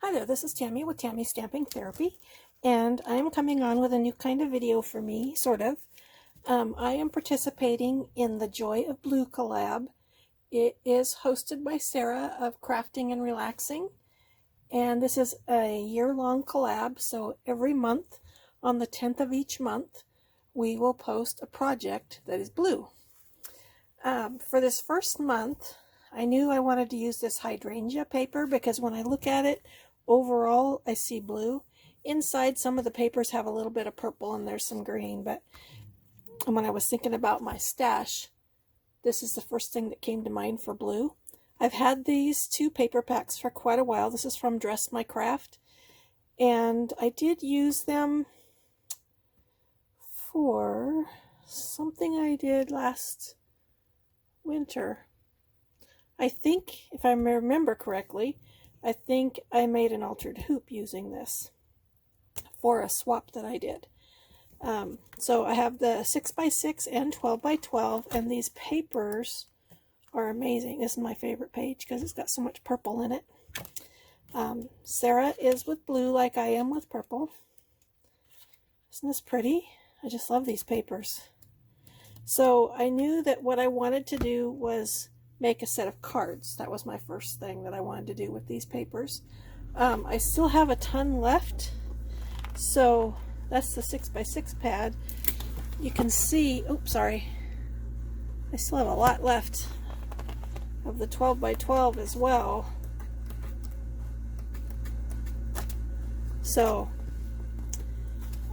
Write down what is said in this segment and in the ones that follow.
Hi there, this is Tammy with Tammy's Stamping Therapy, and I am coming on with a new kind of video for me, sort of. I am participating in the Joy of Blue collab. It is hosted by Sarah of Crafting and Relaxing, and this is a year-long collab, so every month on the 10th of each month we will post a project that is blue. For this first month, I knew I wanted to use this hydrangea paper because when I look at it, overall I see blue. Inside, some of the papers have a little bit of purple and there's some green, but when I was thinking about my stash, this is the first thing that came to mind for blue. I've had these two paper packs for quite a while. This is from Dress My Craft, and I did use them for something I did last winter. I think, if I remember correctly, I think I made an altered hoop using this for a swap that I did. So I have the 6x6 and 12x12, and these papers are amazing. This is my favorite page because it's got so much purple in it. Sarah is with blue like I am with purple. Isn't this pretty? I just love these papers. So I knew that what I wanted to do was make a set of cards. That was my first thing that I wanted to do with these papers. I still have a ton left, so that's the 6x6 pad. You can see, oops, sorry, I still have a lot left of the 12x12 as well. So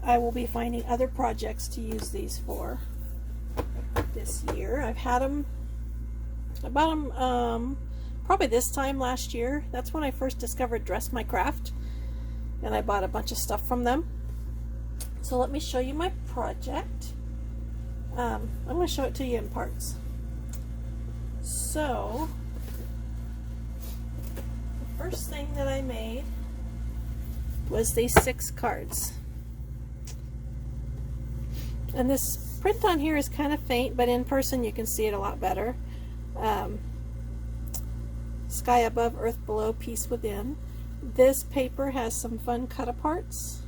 I will be finding other projects to use these for this year. I bought them probably this time last year. That's when I first discovered Dress My Craft, and I bought a bunch of stuff from them. So let me show you my project. I'm going to show it to you in parts. So the first thing that I made was these 6 cards. And this print on here is kind of faint, but in person you can see it a lot better. Sky above, earth below, peace within. This paper has some fun cut-aparts,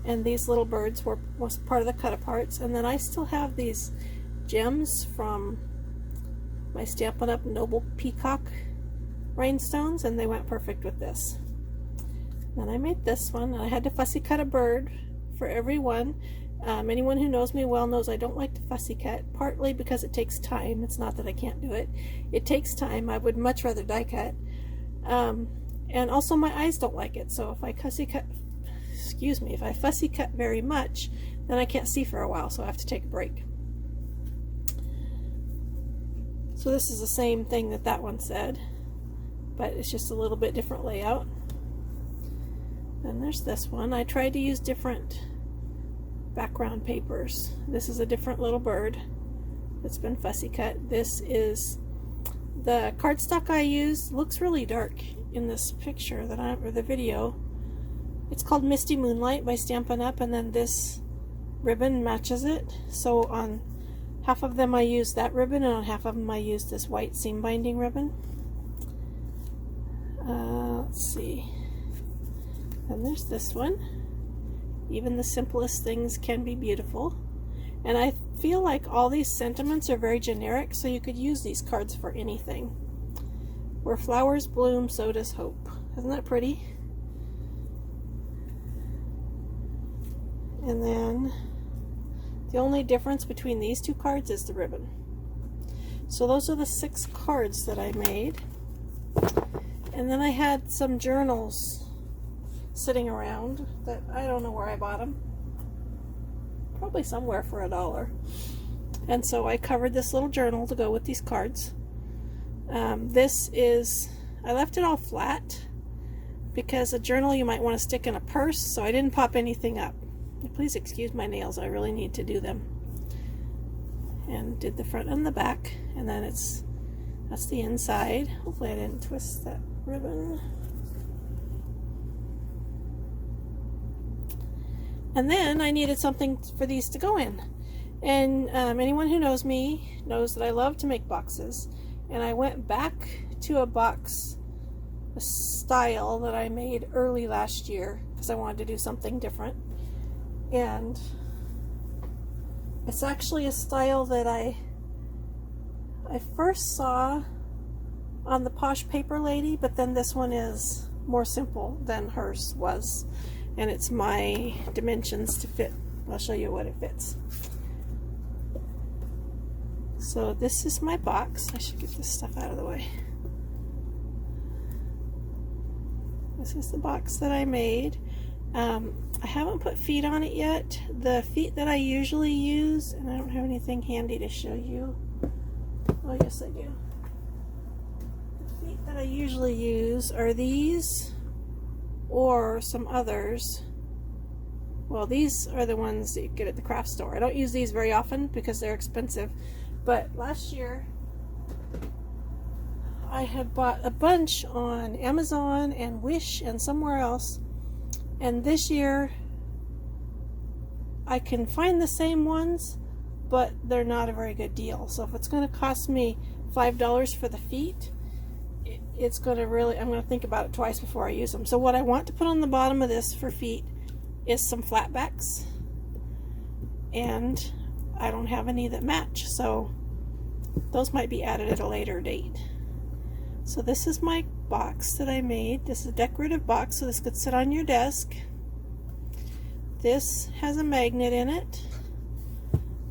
and these little birds was part of the cut-aparts. And then I still have these gems from my Stampin' Up! Noble Peacock rhinestones, and they went perfect with this. Then I made this one, and I had to fussy cut a bird for every one. Anyone who knows me well knows I don't like to fussy cut, partly because it takes time. It's not that I can't do it. It takes time. I would much rather die cut. And also my eyes don't like it, so if I fussy cut very much, then I can't see for a while, so I have to take a break. So this is the same thing that one said, but it's just a little bit different layout. Then there's this one. I tried to use different background papers. This is a different little bird that's been fussy cut. This is the cardstock I used. Looks really dark in this picture or the video. It's called Misty Moonlight by Stampin' Up, and then this ribbon matches it. So on half of them I used that ribbon, and on half of them I used this white seam binding ribbon. Let's see. And there's this one. Even the simplest things can be beautiful. And I feel like all these sentiments are very generic, so you could use these cards for anything. Where flowers bloom, so does hope. Isn't that pretty? And then the only difference between these two cards is the ribbon. So those are the 6 cards that I made. And then I had some journals sitting around that I don't know where I bought them. Probably somewhere for $1. And so I covered this little journal to go with these cards. I left it all flat because a journal you might want to stick in a purse, so I didn't pop anything up. Please excuse my nails, I really need to do them. And did the front and the back, and then that's the inside. Hopefully I didn't twist that ribbon. And then I needed something for these to go in. And anyone who knows me knows that I love to make boxes. And I went back to a box a style that I made early last year because I wanted to do something different. And it's actually a style that I first saw on the Posh Paper Lady, but then this one is more simple than hers was, and it's my dimensions to fit. I'll show you what it fits. So this is my box. I should get this stuff out of the way. This is the box that I made. I haven't put feet on it yet. The feet that I usually use, and I don't have anything handy to show you. Oh yes I do. The feet that I usually use are these or some others. Well, these are the ones that you get at the craft store. I don't use these very often because they're expensive, but last year I had bought a bunch on Amazon and Wish and somewhere else, and this year I can find the same ones, but they're not a very good deal. So if it's going to cost me $5 for the feet, it's going to really, I'm going to think about it twice before I use them. So what I want to put on the bottom of this for feet is some flatbacks, and I don't have any that match, so those might be added at a later date. So this is my box that I made. This is a decorative box, so this could sit on your desk. This has a magnet in it,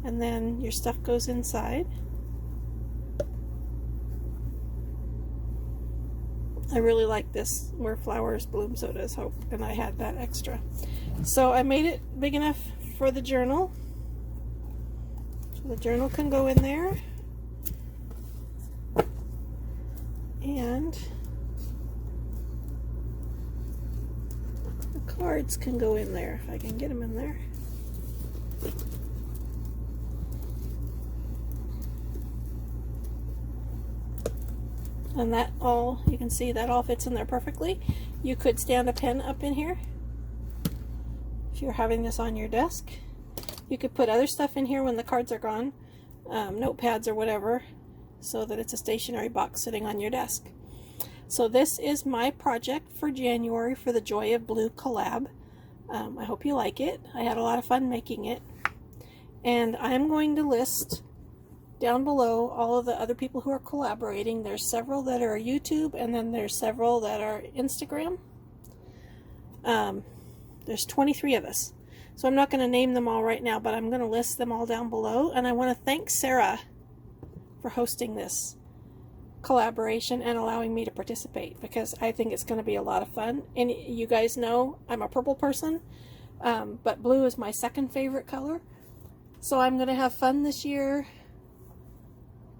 and then your stuff goes inside. I really like this where flowers bloom, so does hope, and I had that extra. So I made it big enough for the journal. So the journal can go in there, and the cards can go in there if I can get them in there. And that all, you can see that all fits in there perfectly. You could stand a pen up in here if you're having this on your desk. You could put other stuff in here when the cards are gone, notepads or whatever, so that it's a stationary box sitting on your desk. So this is my project for January for the Joy of Blue collab. I hope you like it. I had a lot of fun making it. And I'm going to list down below all of the other people who are collaborating. There's several that are YouTube, and then there's several that are Instagram. There's 23 of us. So I'm not going to name them all right now, but I'm going to list them all down below. And I want to thank Sarah for hosting this collaboration and allowing me to participate, because I think it's going to be a lot of fun. And you guys know I'm a purple person, but blue is my second favorite color. So I'm going to have fun this year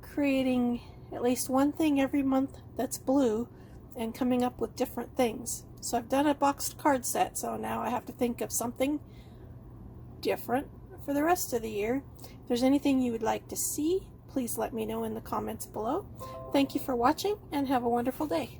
creating at least one thing every month that's blue and coming up with different things. So I've done a boxed card set, so now I have to think of something different for the rest of the year. If there's anything you would like to see, please let me know in the comments below. Thank you for watching, and have a wonderful day.